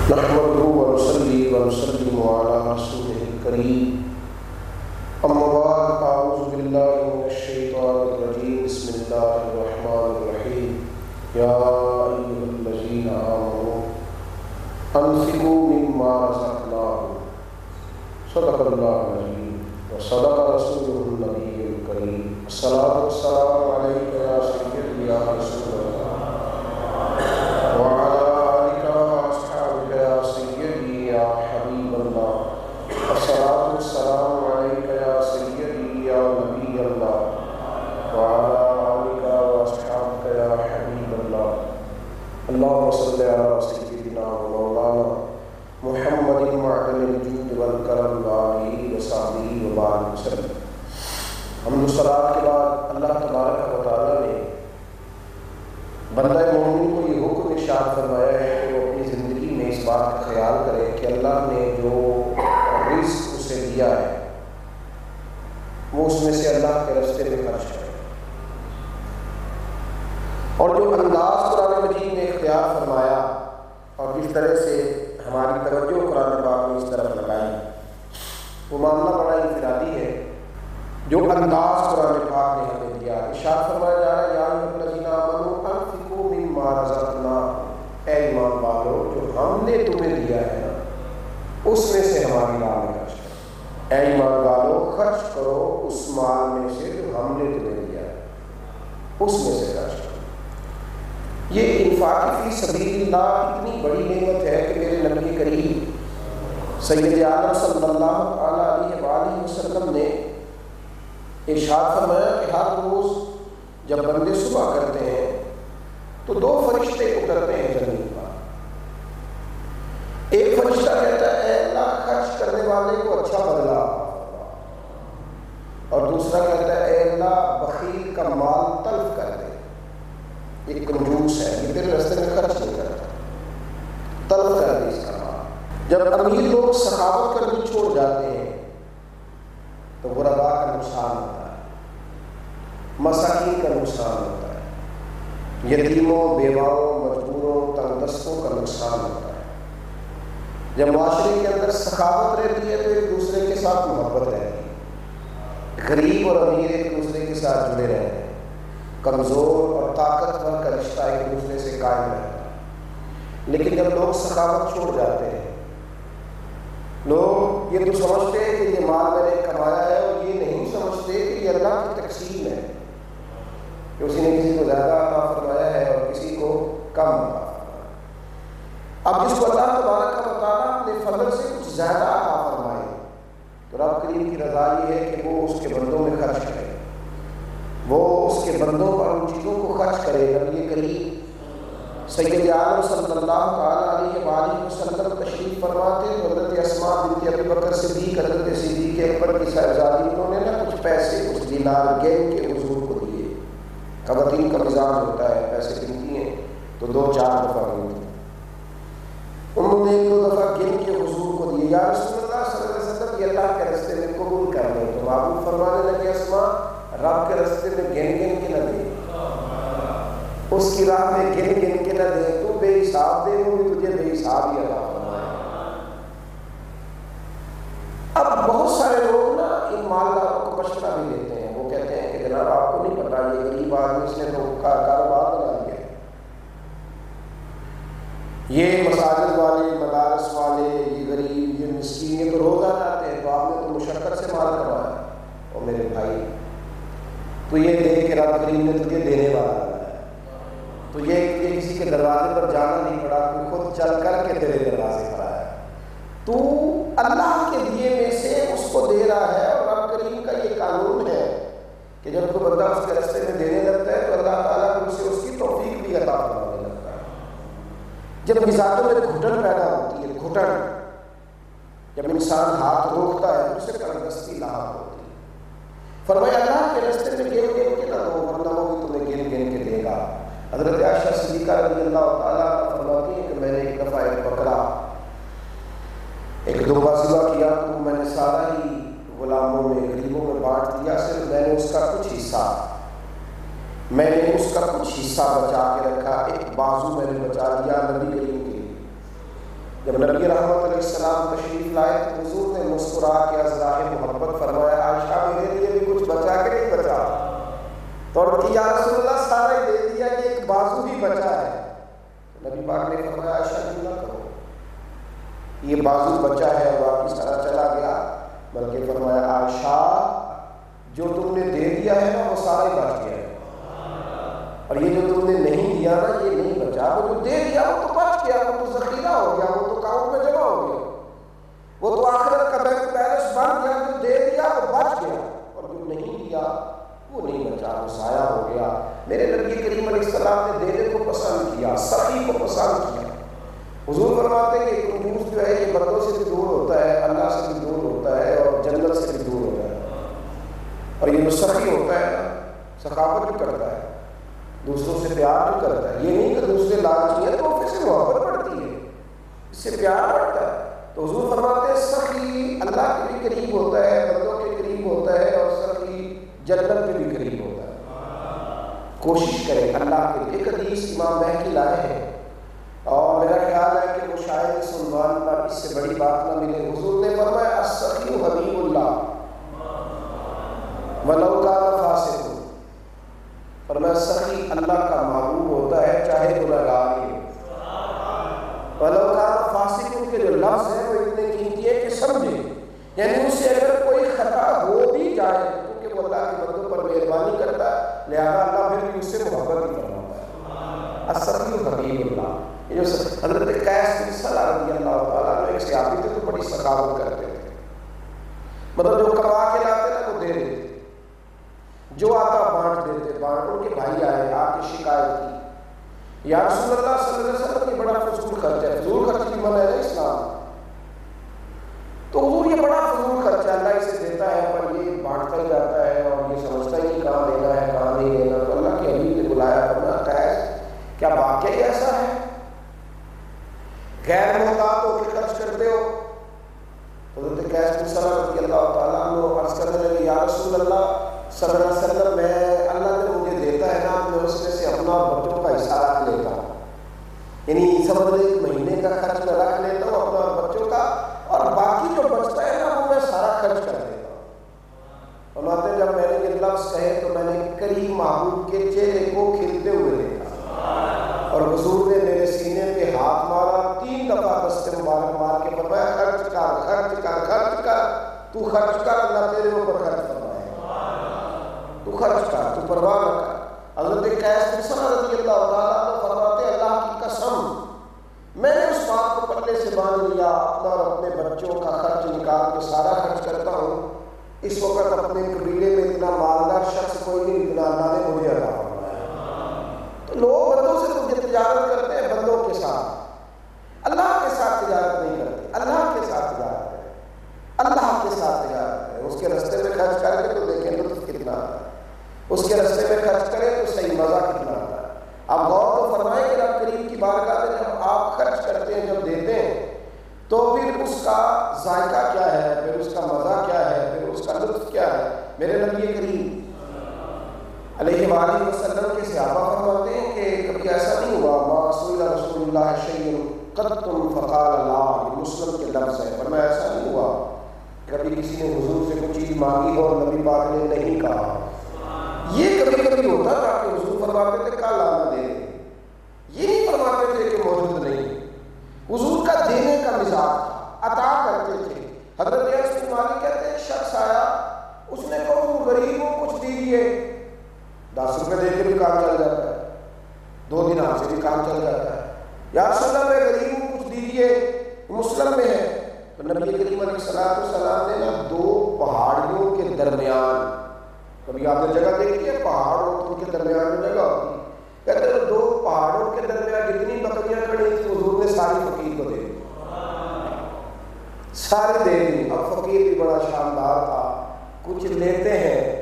نحمده ونصلي ونسلم على رسوله الكريم اما بعد اعوذ بالله من الشيطان الرجيم بسم الله الرحمن الرحيم يا ايها الذين امنوا انفقوا مما رزقناكم صدق الله العظيم وصدق رسوله النبي الكريم الصلاة والسلام عليك يا سيدي يا رسول الله وعلى آلك وأصحابك يا سيدي يا حبيب الله الصلاة والسلام عليك يا سيدي يا نبي الله وعلى آلك وأصحابك يا حبيب الله اللهم صل على سيدنا ومولانا محمد معدن الجود والکرم وآلہ وصحبہ وبارک وسلم۔ حمد و صلاۃ کے بعد اللہ تبارک و تعالیٰ نے بندہ مومن کو یہ حکم ارشاد فرمایا ہے کہ وہ اپنی زندگی میں اس بات کا خیال کرے کہ اللہ نے جو رزق اسے دیا ہے وہ اس میں سے اللہ کے راستے میں خرچ کرے، اور جو انداز قرآن مجید نے اختیار فرمایا اور جس طرح سے ہماری توجہ قرآن پاک نے اس طرف لگائی وہ معاملہ بڑا انفرادی ہے۔ جو انداز قرآن پاک نے ہمیں دیا، ارشاد فرمایا جا رہا ہے یا ایھا الذین آمنوا انفقوا مما رزقناکم، اے ایمان والو جو ہم نے تمہیں دیا ہے نا اس میں سے ہماری راہ میں خرچ کرو، اے ایمان والو خرچ کرو اس مال میں سے جو ہم نے تمہیں دیا ہے اس میں سے خرچ کرو۔ یہ انفاق فی سبیل اللہ اتنی بڑی نعمت ہے کہ میرے نبی کریم سید عالم صلی اللہ علیہ وآلہ وسلم نے ارشاد فرمایا کہ ہر روز جب بندے صبح کرتے ہیں تو دو فرشتے اترتے ہیں زمین پر۔ ایک فرشتہ کہتا ہے اے اللہ خرچ کرنے والے کو اچھا بدلہ، اور دوسرا کہتا ہے اے اللہ بخیل کا مال تلف کر دے، یہ کنجوس ہے، یہ تیرے راستے میں خرچ نہیں کرتا، تلف کر دے اس کا مال۔ جب امیر لوگ سخاوت کرنی چھوڑ جاتے ہیں تو غرباء کا نقصان ہوتا ہے، مساکین کا نقصان ہوتا ہے، یتیموں، بیواؤں، مجبوروں، تنگ دستوں کا نقصان ہوتا ہے۔ جب معاشرے کے اندر سخاوت رہتی ہے تو ایک دوسرے کے ساتھ محبت رہتی ہے، غریب اور امیر ایک دوسرے کے ساتھ جڑے رہتے ہیں، کمزور اور طاقتور کا رشتہ ایک دوسرے سے قائم رہتا ہے۔ لیکن جب لوگ سخاوت چھوڑ جاتے ہیں، لوگ یہ تو سمجھتے ہیں کہ یہ مال میں نے کمایا ہے، اور یہ نہیں سمجھتے کہ یہ اللہ کی تقسیم ہے کہ اسی نے کسی کو زیادہ عطا فرمایا ہے اور کسی کو کم عطا فرمایا۔ اب جس کو اللہ تبارک و تعالیٰ اپنے فضل سے کچھ زیادہ عطا فرمائے تو رب کریم کی رضا یہ ہے کہ وہ اس کے بندوں میں خرچ کرے، وہ اس کے بندوں پر ان چیزوں کو خرچ کرے۔ نبی کریم سید عالم صلی اللہ علیہ وآلہ وسلم تشریف فرماتے تو حضرت اسماء بنت ابی بکر صدیق، حضرت صدیق اکبر کی صاحبزادی، انہوں نے نا کچھ پیسے، کچھ دینار گن کے حضور کو دیے۔ خواتین کا مزاج ہوتا ہے پیسے گنتی ہیں تو 2-4 دفعہ گنتی، انہوں نے 1-2 دفعہ گن کے حضور کو دیے۔ یا رسول اللہ صلی اللہ علیہ وسلم یہ اللہ کے راستے میں قبول کر لیں، تو آپ فرمانے لگے اسماء رب کے راستے میں گن کے نہ دے، اس کی راہ میں گن کے نہ دے، تو بے حساب دے وہ بھی تجھے بے حساب ہی عطا فرمائے۔ اب بہت سارے لوگ نا ان مالداروں کو مشورہ بھی دیتے ہیں، وہ کہتے ہیں کہ جناب آپ کو نہیں پتا یہ غریب آدمی اس نے تو کاروبار بنا لیا، یہ مساجد والے، مدارس والے، یہ غریب، یہ مسکین، یہ تو روزہ لاتے ہیں، تو آپ نے تو مشقت سے مال کمایا۔ اور میرے بھائی تو یہ دیکھ کے رب کریم نے تجھے دینے والا بنایا، تو یہ کسی کے دروازے پر جانا نہیں پڑا، تو خود چل کر کے تیرے دروازے پر آیا، تو اللہ کے دیے میں سے اس کو دے رہا ہے۔ اور رب کریم کا یہ قانون ہے کہ جب کوئی بندہ اس کے راستے میں دینے لگتا ہے تو اللہ تعالیٰ اسے اس کی توفیق بھی عطا فرمانے لگتا ہے۔ جب مزاجوں میں گھٹن پیدا ہوتی ہے، گھٹن، جب انسان ہاتھ روکتا ہے تو اسے تنگدستی لاحق ہوتی ہے۔ فرمایا اللہ کے راستے میں گن کے نہ دو ورنہ وہ بھی تمہیں گن کے دے گا۔ حضرت عائشہ صدیقہ رضی اللہ تعالیٰ فرماتی ہیں کہ میں نے ایک دفعہ ایک بکرا، ایک دمبا ذبح کیا تو میں نے سارا ہی غلاموں میں، غریبوں میں بانٹ دیا، صرف میں نے اس کا کچھ حصہ بچا کے رکھا، ایک بازو میں نے بچا دیا نبی کریم کے لیے۔ جب نبی رحمت علیہ السلام تشریف لائے تو حضور نے مسکرا کے ازراء محبت فرمایا عائشہ میرے لیے بھی کچھ بچا کہ نہیں بچا؟ تو یا رسول اللہ سارا ہی دے دیا کہ ایک بازو ہی بچا ہے۔ نبی پاک نے فرمایا عائشہ کیوں نہ کرو، یہ بازو بچا ہے اور واپس سارا چلا گیا، بلکہ فرمایا عائشہ جو تم نے دے دیا ہے نا وہ سارا ہی بچ گیا ہے، اور یہ جو تم نے نہیں دیا نا یہ نہیں بچا، وہ جو دے دیا وہ تو بچ گیا، وہ تو ذخیرہ ہو گیا، وہ تو اکاؤنٹ میں جمع ہو گیا، وہ تو آخرت کا بینک بیلنس بن گیا، جو دے دیا وہ بچ گیا، اور جو نہیں دیا وہ نہیں بچا، وہ ضائع ہو گیا۔ میرے نبی کریم علیہ السلام نے دینے کو پسند کیا، سخی کو پسند کیا۔ حضور فرماتے ہیں کہ کنجوس جو ہے یہ بندوں سے بھی دور ہوتا ہے، اللہ سے بھی دور ہوتا ہے، اور جنت سے بھی دور ہوتا ہے، اور یہ جو سخی ہوتا ہے نا سخاوت بھی کرتا ہے، دوسروں سے پیار بھی کرتا ہے، یہ نہیں کہ دوسرے لالچی ہیں تو پھر سے محبت بڑھتی ہے، اس سے پیار بڑھتا ہے۔ تو حضور فرماتے ہیں سخی اللہ کے بھی قریب ہوتا ہے، بندوں کے قریب ہوتا ہے، اور سخی جنت کے بھی قریب ہوتا ہے۔ کوشش کریں اللہ کے لیے۔ ایک حدیث امام مہدی لائے ہیں اور میرا خیال ہے کہ وہ شاید اس عنوان پر اس سے بڑی بات نہ ملے۔ حضور نے فرمایا السخی حبیب اللہ ولو کان فاسق، فرمایا سخی اللہ کا محبوب ہوتا ہے چاہے گنہگار ہی ہو۔ ولو کان فاسق کے جو لفظ ہیں وہ اتنے قیمتی ہیں کہ سمجھیں، یعنی اس سے اگر کوئی خطا ہو بھی جائے کیونکہ وہ اللہ کے بندوں پر مہربانی کرتا ہے لہذا اللہ پھر بھی اس سے محبت ہی فرماتا ہے۔ السخی حبیب اللہ، یہ جو حضرت قیس بن صلہ رضی اللہ تعالیٰ عنہ ایک صحابی تھے تو بڑی سخاوت کرتے تھے، مطلب جو کما کے لاتے نا وہ دے دیتے، جو آتا بانٹ دیتے، بانٹ۔ ان کے بھائی آئے آ کے شکایت کی یا رسول اللہ صلی اللہ علیہ وسلم یہ بڑا فضول خرچ ہے، فضول خرچ کی منع ہے اسلام، تو حضور یہ بڑا فضول خرچ ہے، اللہ اسے دیتا ہے پر یہ بانٹتا ہی جاتا ہے اور یہ سمجھتا ہی نہیں کہاں دینا ہے کہاں نہیں دینا۔ تو اللہ کے حبیب نے بلایا، فرمایا قیس کیا واقعی ایسا ہے؟ غیر محتاط ہو کے خرچ کرتے ہو؟ حضرت قیس بن صلہ رضی اللہ تعالیٰ عنہ عرض کرنے لگے یا رسول اللہ صلی اللہ علیہ وسلم میں اللہ نے مجھے دیتا ہے نا میں اس میں سے اپنا اور بچوں کا حصہ رکھ لیتا ہوں، یعنی سمجھ لیں ایک مہینے کا خرچ میں رکھ لیتا ہوں اپنا اور بچوں کا، اور باقی جو بچتا ہے نا وہ میں سارا خرچ کر دیتا ہوں۔ فرماتے ہیں جب میں نے یہ لفظ کہے تو میں نے کریم محبوب کے چہرے کو کھلتے ہوئے دیکھا، اور حضور نے میرے سینے پہ ہاتھ مارا، 3 دفعہ دست مبارک مار کے فرمایا خرچ کر خرچ کر خرچ کر، تو خرچ کر اللہ تیرے اوپر خرچ فرمائے، تو خرچ کر، تو پرواہ نہ کر۔ حضرت قیس بن صلہ رضی اللہ تعالیٰ عنہ فرماتے اللہ کی قسم میں نے اس بات کو پلے سے باندھ لیا، اپنا اور اپنے بچوں کا خرچ نکال کے سارا خرچ کرتا ہوں، اس وقت اپنے قبیلے میں اتنا مالدار شخص کوئی نہیں جتنا اللہ نے مجھے عطا فرمایا۔ تو لوگ بندوں سے تو تجارت کرتے ہیں بندوں کے ساتھ، اللہ کے ساتھ تجارت نہیں کرتے، اللہ کے ساتھ تجارت کریں، اللہ کے ساتھ تجارت کریں، اس کے رستے میں خرچ کر کے تو دیکھیں لطف کتنا آتا ہے، اس کے رستے میں خرچ کریں تو صحیح مزہ کتنا آتا ہے۔ آپ غور تو فرمائیں کہ رب کریم کی بارگاہ میں جب آپ خرچ کرتے ہیں جب دیتے ہیں تو پھر اس کا ذائقہ کیا ہے، پھر اس کا مزہ کیا ہے، پھر اس کا لطف کیا ہے۔ میرے نبی کریم علیہ وآلہ وسلم کے صحابہ فرماتے ہیں کہ کبھی ایسا نہیں ہوا ما سئل رسول اللہ شیء قط فقال لا، یہ مسلم کے لفظ ہے، فرمایا ایسا نہیں ہوا کبھی کسی نے حضور سے کوئی چیز مانگی اور نبی پاک نے نہیں کہا۔ یہ کبھی کبھی ہوتا تھا کہ حضور فرماتے تھے کل آنا دے، یہ نہیں فرماتے تھے کہ موجود نہیں، حضور کا دینے کا مزاج تھا، عطا کرتے تھے۔ حضرت انس بن مالک کہتے ہیں ایک شخص آیا، اس نے کہا وہ غریب کو کچھ دیجیے، 10 روپے دے کے بھی کام چل جاتا ہے، 2 دینار سے بھی کام چل جاتا ہے، یا رسول اللہ میں غریب کو کچھ دیجیے، مسلم میں ہے۔ تو نبی کریم علیہ السلام نے نا 2 پہاڑیوں کے درمیان، کبھی آپ نے جگہ دیکھی ہے پہاڑ اور ان کے درمیان میں جگہ ہوتی ہے، کہتے ہیں 2 پہاڑوں کے درمیان جتنی بکریاں کھڑی تھیں حضور نے ساری فقیر کو دے دی، سارے دے دی۔ اب فقیر بھی بڑا شاندار تھا، کچھ لیتے ہیں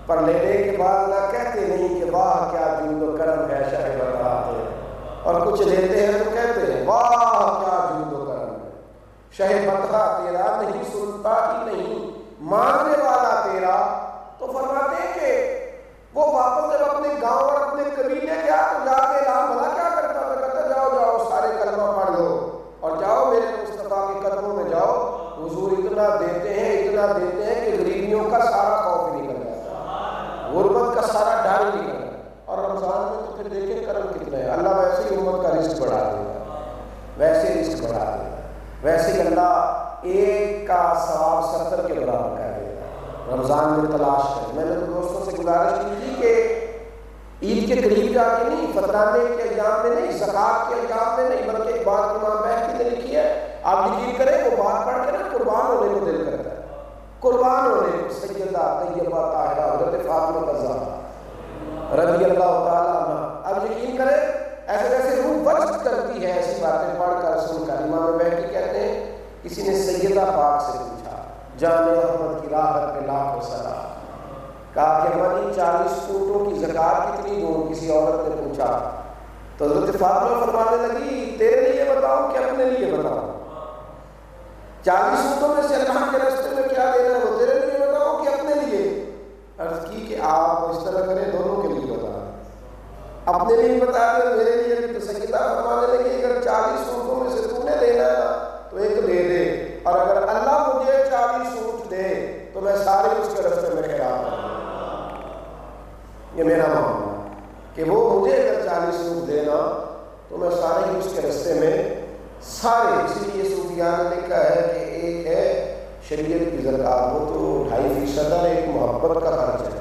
پر لینے کے بعد نہ کہتے نہیں کہ واہ کیا جود و کرم ہے شاہ برات، اور کچھ لیتے ہیں تو کہتے ہیں واہ کیا جود و کرم ہے شاہ بطخہ تیرا، نہیں سنتا ہی نہیں ماننے والا تیرا۔ تو فرماتے ہیں کہ وہ واپس جب اپنے گاؤں اور اپنے قبیلے گیا تو جا کے اعلان بھلا کیا کرتا تھا، کہتا جاؤ جاؤ سارے کلمہ پڑھ لو اور جاؤ حضور اتنا دیتے ہیں کہ غریبیوں کا سارا خوف ہی نکل جاتا ہے، غربت کا سارا ڈر ہی نکل جاتا ہے۔ اور رمضان میں تو پھر دیکھیں کرم کتنا ہے، اللہ ویسے ہی امت کا رزق بڑھا دیتا ہے، ویسے رزق بڑھا دیتا ہے، ویسے ہی اللہ ایک کا ثواب 70 کے برابر کر دیتا ہے۔ رمضان میں تلاش کریں۔ میں نے تو دوستوں سے گزارش کی تھی کہ عید کے قریب جا کے نہیں، فطرانے کے ایام میں نہیں، زکوٰۃ کے ایام میں نہیں، بلکہ ایک بات امام مہدی نے لکھی ہے، آپ یقین کریں وہ بات پڑھ کے نا قربان ہونے کو دل کرتا ہے، قربان ہونے کو۔ سیدہ طیبہ طاہرہ حضرت فاطمہ الزہرا رضی اللہ تعالیٰ عنہ، اب یقین کریں ایسے ویسے روح وجد کرتی ہے ایسی باتیں پڑھ کر سن کر۔ امام مہدی کہتے ہیں کسی نے سیدہ پاک سے پوچھا، جان احمد کی راحت پہ لاکھوں سلام، کہا کہ ہماری 40 اونٹوں کی زکوٰۃ کتنی دوں؟ کسی عورت نے پوچھا تو حضرت فاطمہ فرمانے لگی تیرے لیے بتاؤں کہ اپنے لیے بتاؤں؟ 40 اونٹوں میں سے اللہ کے راستے میں کیا دینا ہے وہ تیرے لیے بتاؤں کہ اپنے لیے؟ عرض کی کہ آپ اس طرح کریں دونوں کے لیے بتا دیں، اپنے لیے بتا دیں میرے لیے بھی۔ تو سیدہ فرمانے لگی اگر 40 اونٹوں میں سے تو نے لینا ہے تو ایک دے دے، اور اگر اللہ مجھے 40 اونٹ دے تو میں سارے اس کے راستے میں خیرات کروں۔ یہ میرا معاملہ ہے کہ وہ مجھے اگر 40 اونٹ دینا تو میں سارے ہی اس کے راستے میں سارے۔ اسی لیے صوفیاء نے لکھا ہے کہ ایک ہے شریعت کی زکوٰۃ، وہ تو 2.5% ہے، ایک محبت کا خرچ ہے۔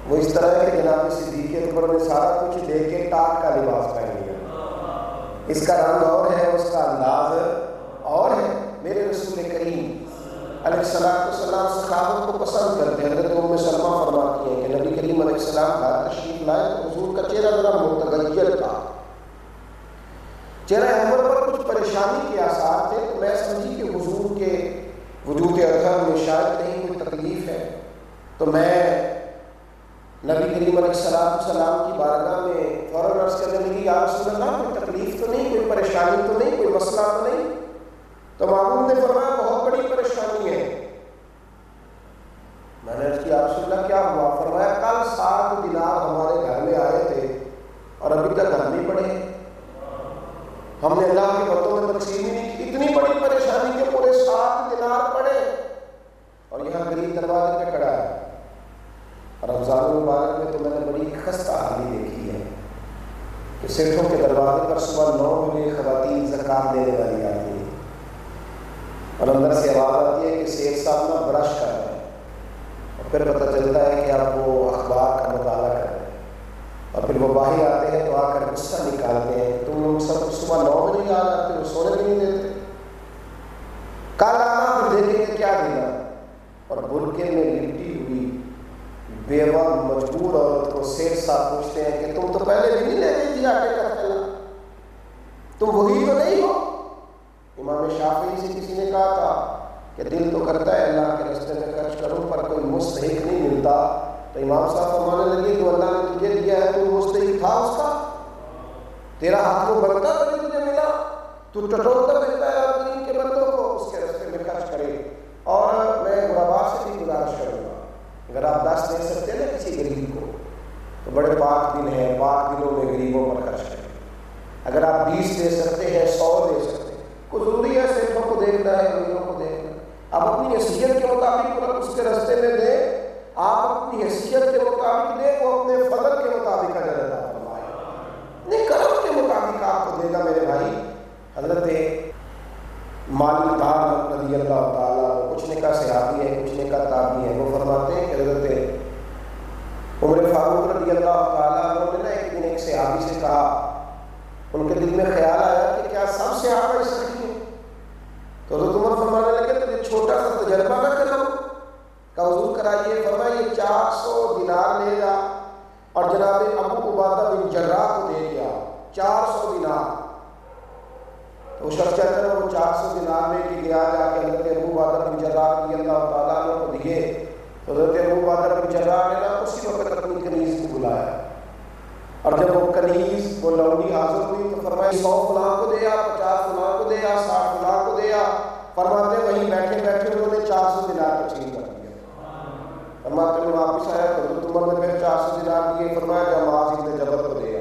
وہ اس طرح ہے کہ جناب صدیق اکبر نے سارا کچھ دے کے ٹاٹ کا لباس پہن لیا، اس کا رنگ اور ہے، اس کا انداز اور ہے۔ میرے رسول کریم علیہ السلام صحابہ کو پسند کرتے ہیں۔ حضرت ام سلمہ فرماتی ہیں کہ نبی کریم علیہ السلام گھر تشریف لائے تو حضور کا چہرہ ذرا متغیر تھا، چہرہ انور پر کچھ پریشانی کے آثار تھے، تو میں سمجھی کہ حضور کے وجود اظہر میں شاید کہیں کوئی تکلیف ہے، تو میں نبی کریم علیہ السلام کی بارگاہ میں فوراً عرض کرنے لگی یا رسول اللہ کوئی تکلیف تو نہیں، کوئی پریشانی تو نہیں، کوئی مسئلہ تو نہیں؟ تو معمول نے فرمایا بہت بڑی پریشانی ہے۔ میں نے عرض کیا رسول اللہ کیا ہوا؟ فرمایا کل 7 دینار ہمارے گھر میں آئے تھے اور ابھی تک گھر نہیں پڑے، ہم نے اللہ کے بندوں میں تقسیم ہی نہیں کی، اتنی بڑی پریشانی کہ پورے 7 دینار پڑے اور یہاں غریب دروازے پہ کھڑا ہے۔ رمضان المبارک میں تو میں نے بڑی خستہ حالی دیکھی ہے کہ سیٹھوں کے دروازے پر صبح 9 بجے خواتین زکوٰۃ دینے والی آتی ہے اور اندر سے آواز آتی ہے کہ سیٹھ صاحب نا برش کر رہے ہیں، اور پھر پتہ چلتا ہے کہ آپ وہ اخبار کا مطالعہ کر رہے ہیں، اور پھر وہ باہر آتے ہیں تو آ کر غصہ نکالتے ہیں تم لوگ سب صبح 9 بجے آ جاتے ہو، سونے بھی نہیں دیتے، کل آنا پھر دیکھیں گے کیا دینا۔ اور برقعے میں لپٹی ہوئی بیوہ مجبور عورت کو سیٹھ صاحب پوچھتے ہیں کہ تم تو پہلے بھی نہیں لے گئی تھی آٹے کا تھیلا، تم وہی تو نہیں ہو؟ امام شافعی سے کسی نے کہا تھا کہ دل تو کرتا ہے اللہ کے راستے میں خرچ کروں پر کوئی مستحق نہیں ملتا، تو امام صاحب فرمانے لگے تو اللہ نے تجھے دیا ہے، تو مستحق تھا اس کا، تیرا حق وہ بنتا تبھی تجھے ملا، تو ٹٹولتا پھرتا ہے دین کے بندوں کو، اس کے راستے میں خرچ کرے۔ اور میں غربا سے بھی گزارش کروں گا اگر آپ 10 دے سکتے ہیں نا کسی غریب کو تو بڑے پاک دن ہیں، پاک دنوں میں غریبوں پر خرچ کریں۔ اگر آپ 20 دے سکتے ہیں، 100 دے سکتے ہیں، کوئی ضروری ہے صرفوں کو دیکھنا ہے، غریبوں کو دیکھنا، آپ اپنی حیثیت کے مطابق اس کے راستے میں دیں، آپ اپنی حیثیت کے مطابق دیں، وہ اپنے فضل کے مطابق اجر عطا فرمائے، نہیں کرم کے مطابق آپ کو دے گا میرے بھائی۔ حضرت مالک دار رضی اللہ تعالیٰ، کچھ نے کہا صحابی ہے، کچھ نے کہا تابعی ہے، وہ فرماتے ہیں کہ حضرت عمر فاروق رضی اللہ تعالیٰ انہوں نے نا ایک دن ایک صحابی سے کہا، ان کے دل میں خیال آیا کہ کیا سب صحابہ اس طرح ہیں؟ تو حضرت عمر فرمانے لگے تو چھوٹا سا تجربہ نہ کرو، کہ حضور کرائیے، فرمایا یہ 400 دینار لے گا اور جناب ابو عبادہ بن جراح کو دے گیا 400 دینار، تو وہ شخص کہتا ہے وہ 400 دینار لے کے گیا، جا کے حضرت ابو عبادہ بن جراح رضی اللہ تعالیٰ عنہ کو دیے، تو حضرت ابو عبادہ بن جراح نے نا اسی وقت اپنی کنیز کو بلایا، اور جب وہ کنیز وہ لونڈی حاضر ہوئی تو فرمایا 100 فلاں کو دیا، 50 فلاں کو دیا، 60 فلاں کو دیا، فرماتے وہیں بیٹھے بیٹھے انہوں نے 400 دینار تقسیم کر دیا۔ فرماتے ہیں واپس آیا تو حضرت عمر نے پھر 400 دینار دیے، فرمایا کہ معاذ بن جبل کو دیا۔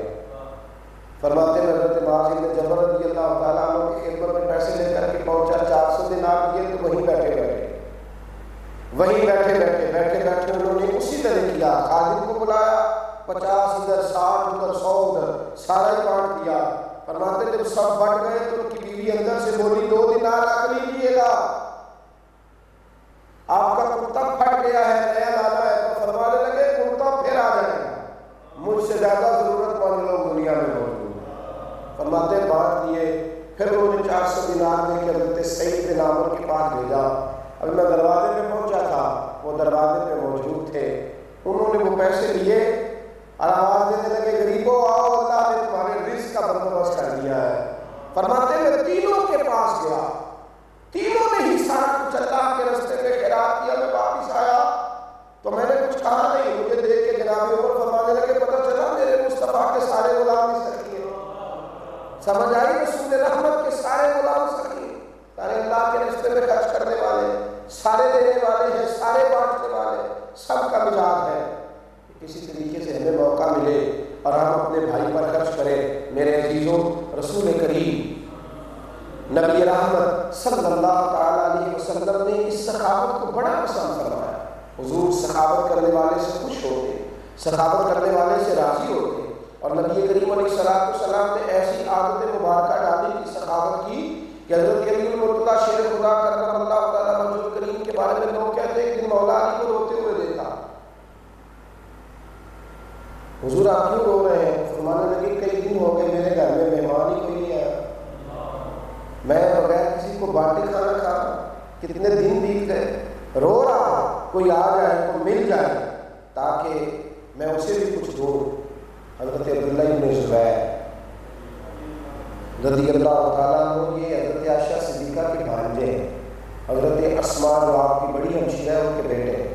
فرماتے ہیں حضرت معاذ بن جبل رضی اللہ تعالیٰ عنہ کی خدمت میں پیسے لے کر کے پہنچا، 400 دینار دیے تو وہیں بیٹھے وہیں بیٹھے انہوں نے اسی طرح کیا، خادم کو بلایا، 50 ادھر، 60 ادھر، 100 ادھر، سارا ہی بانٹ دیا۔ فرماتے جب سب بٹ گئے تو ان کی بیوی اندر سے بولی 2 دینار رکھ لیجیے گا، آپ کا کرتا پھٹ گیا ہے، نیا لانا ہے۔ تو فرمانے لگے کرتا پھر آ جائے گا، مجھ سے زیادہ ضرورت مند لوگ دنیا میں موجود ہیں۔ فرماتے بانٹ دیے، پھر انہوں نے 400 دینار دے کے حضرت سعید بن عامر کے پاس بھیجا۔ اب میں دروازے پہ پہنچا تھا، وہ دروازے پہ موجود تھے، انہوں نے وہ پیسے لیے اور آواز دینے لگے غریبوں آؤ، اللہ نے تمہارے رزق کا بندوبست کر دیا ہے۔ فرماتے میں تینوں کے پاس گیا، تینوں نے ہی سارا کچھ اللہ کے راستے میں خیرات کیا۔ میں واپس آیا تو میں نے کچھ کہا نہیں، مجھے دیکھ کے جناب عمر فرمانے لگے پتہ چلا میرے مصطفیٰ کے سارے غلام اس طرح ہیں۔ سمجھ آئی رسول رحمت کے سارے غلام سارے اللہ کے راستے میں خرچ کرنے والے، سارے دینے والے ہیں، سارے بانٹنے والے، سب کا مزاج ہے۔ کسی طریقے سے ہمیں موقع ملے اور ہم اپنے بھائی پر خرچ کریں۔ میرے عزیزوں، رسول کریم نبی رحمت صلی اللہ تعالیٰ علیہ وسلم نے اس سخاوت کو بڑا پسند فرمایا۔ حضور سخاوت کرنے والے سے خوش ہوتے، سخاوت کرنے والے سے راضی ہوتے، اور نبی کریم علیہ السلام نے ایسی عادت مبارکہ ڈالی کی سخاوت کی کہ حضرت علی المرتضیٰ شیر خدا کرم اللہ تعالیٰ وجہ کریم کے بارے میں لوگ کہتے ہیں کہ مولا علی کو روتے ہوئے دیکھا۔ حضور آپ کیوں رو رہے ہیں؟ فرمانے لگے کئی دن ہو گئے میرے گھر میں مہمان ہی کوئی نہیں آیا، میں بغیر کسی کو بانٹے کھانا کھا رہا، کتنے دن بیت گئے، رو رہا کوئی آ جائے، کوئی مل جائے تاکہ میں اسے بھی کچھ دوں۔ حضرت عبداللہ بن زبیر رضی اللہ تعالیٰ عنہ، یہ حضرت عائشہ صدیقہ کے بھانجے ہیں، حضرت اسماء جو آپ کی بڑی ہمشیرہ ہے ان کے بیٹے ہیں۔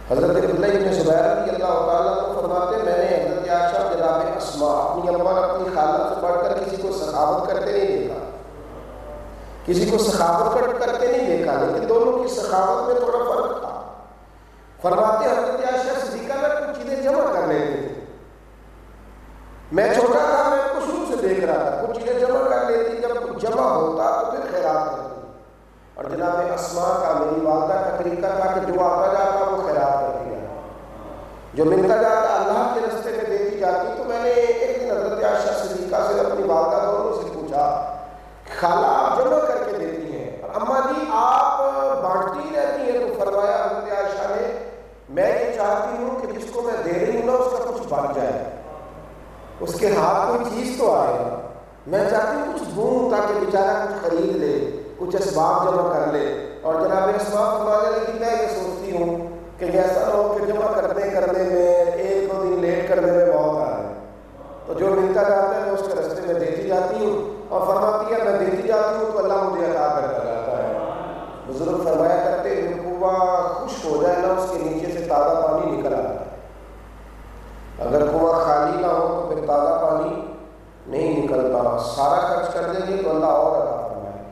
حضرت عبداللہ بن زبیر رضی اللہ تعالیٰ عنہ فرماتے میں نے حضرت عائشہ جناب اسماء اپنی اماں اپنی خالہ سے بڑھ کر کسی کو سخاوت کرتے نہیں دیکھا، کسی کو سخاوت کرتے نہیں دیکھا، لیکن دونوں کی سخاوت میں تھوڑا فرق تھا۔ فرماتے حضرت عائشہ صدیقہ میں کچھ چیزیں جمع کر لیتے تھے، میں چھوٹا تھا، میں کو شروع سے دیکھ رہا تھا، کچھ چیزیں جمع کر لیتی، جب کچھ جمع ہوتا تو پھر خیرات کرتی۔ اور جناب اسماء کا، میری والدہ کا طریقہ تھا کہ جو آتا جاتا وہ خیرات کرتی ہے، جو ملتا جاتا اللہ کے راستے میں دیتی جاتی۔ تو میں نے ایک دن حضرت عائشہ صدیقہ سے اپنی والدہ دونوں سے پوچھا، خالہ آپ جمع کر کے دیتی ہیں اور اماں جی آپ بانٹتی رہتی ہیں؟ تو فرمایا حضرت عائشہ نے میں یہ چاہتی ہوں کہ جس کو میں دے رہی ہوں نا اس کا کچھ بن جائے، اس کے ہاتھ کوئی چیز تو آئے گا، میں چاہتی ہوں کچھ دوں تاکہ بیچارہ کچھ خرید لے، کچھ اسباب جمع کر لے۔ اور جناب اسباب فرمانے لگی میں یہ سوچتی ہوں کہ ایسا نہ ہو کہ جمع کرنے میں 1-2 دن لیٹ کرنے میں بہت آ رہا ہے، تو جو ملتا جاتا ہے میں اس کے راستے میں دیتی جاتی ہوں، اور فرماتی ہے میں دیتی جاتی ہوں تو اللہ مجھے عطا کرتا جاتا ہے۔ بزرگ فرمایا کرتے ہیں کنواں خشک ہو جائے نا اس کے نیچے سے تازہ پانی نکل آتا ہے، اگر کنواں خالی نہ ہو تو پھر تازہ پانی نہیں نکلتا۔ سارا خرچ کر دیں گے تو اللہ اور عطا فرمائے،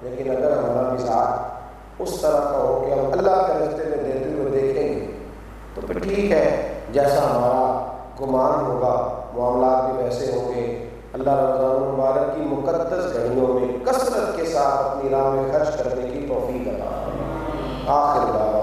لیکن اگر ہمارا مزاج اس طرح کا ہو کہ ہم اللہ کے راستے میں دیتے ہوئے دیکھیں گے تو پھر ٹھیک ہے، جیسا ہمارا گمان ہوگا معاملات بھی ویسے ہوں گے۔ اللہ رمضان المبارک کی مقدس گھڑیوں میں کثرت کے ساتھ اپنی راہ میں خرچ کرنے کی توفیق عطا فرمائے۔ آخر دعوانا